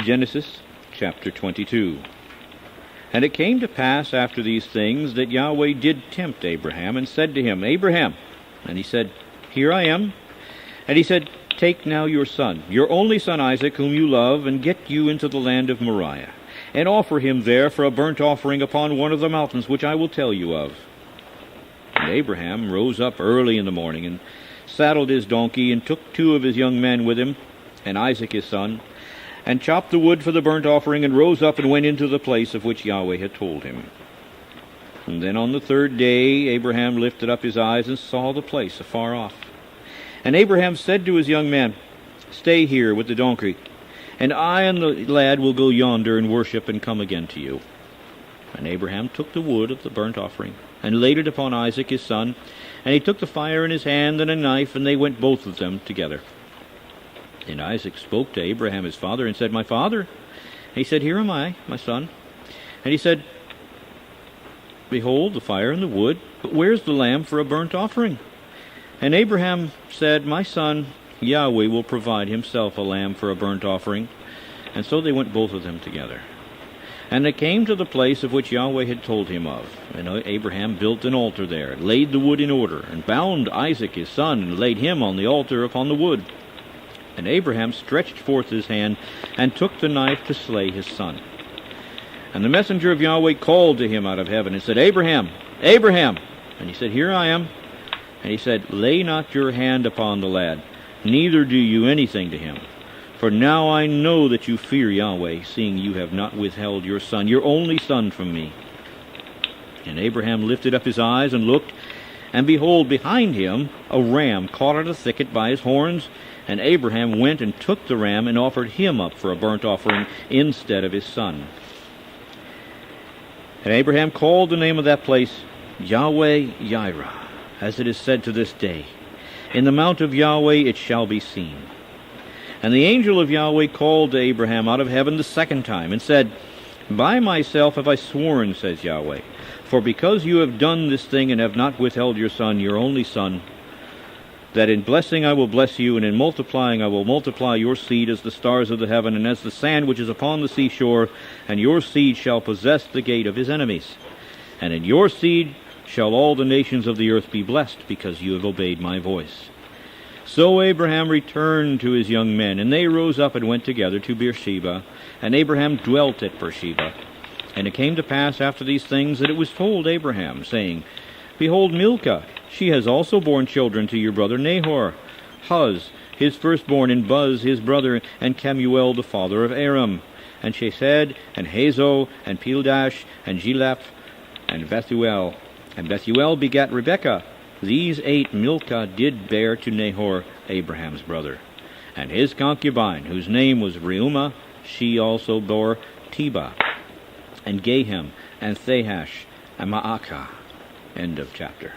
Genesis chapter 22. And it came to pass after these things that Yahweh did tempt Abraham, and said to him, Abraham. And he said, Here I am. And he said, Take now your son, your only son Isaac, whom you love, and get you into the land of Moriah, and offer him there for a burnt offering upon one of the mountains which I will tell you of. And Abraham rose up early in the morning, and saddled his donkey, and took 2 of his young men with him, and Isaac his son, and chopped the wood for the burnt offering, and rose up and went into the place of which Yahweh had told him. And then on the 3rd day Abraham lifted up his eyes and saw the place afar off. And Abraham said to his young man, Stay here with the donkey, and I and the lad will go yonder and worship and come again to you. And Abraham took the wood of the burnt offering, and laid it upon Isaac his son, and he took the fire in his hand and a knife, and they went both of them together. And Isaac spoke to Abraham his father, and said, My father. And he said, Here am I, my son. And he said, Behold the fire and the wood, but where's the lamb for a burnt offering? And Abraham said, My son, Yahweh will provide himself a lamb for a burnt offering. And so they went both of them together. And they came to the place of which Yahweh had told him of. And Abraham built an altar there, and laid the wood in order, and bound Isaac his son, and laid him on the altar upon the wood. And Abraham stretched forth his hand, and took the knife to slay his son. And the messenger of Yahweh called to him out of heaven, and said, Abraham, Abraham! And he said, Here I am. And he said, Lay not your hand upon the lad, neither do you anything to him. For now I know that you fear Yahweh, seeing you have not withheld your son, your only son, from me. And Abraham lifted up his eyes and looked, and behold, behind him a ram caught in a thicket by his horns. And Abraham went and took the ram, and offered him up for a burnt offering instead of his son. And Abraham called the name of that place Yahweh-Yireh, as it is said to this day, In the mount of Yahweh it shall be seen. And the angel of Yahweh called to Abraham out of heaven the 2nd time, and said, By myself have I sworn, says Yahweh, for because you have done this thing, and have not withheld your son, your only son, that in blessing I will bless you, and in multiplying I will multiply your seed as the stars of the heaven, and as the sand which is upon the seashore, and your seed shall possess the gate of his enemies. And in your seed shall all the nations of the earth be blessed, because you have obeyed my voice. So Abraham returned to his young men, and they rose up and went together to Beersheba, and Abraham dwelt at Beersheba. And it came to pass after these things that it was told Abraham, saying, Behold, Milcah, she has also borne children to your brother Nahor, Huz, his firstborn, and Buz, his brother, and Kemuel, the father of Aram, and Chesed, and Hazo, and Pildash, and Jileph, and Bethuel. And Bethuel begat Rebekah. These 8 Milcah did bear to Nahor, Abraham's brother. And his concubine, whose name was Reumah, she also bore Tebah, and Gahem, and Thahash, and Maacah. End of chapter.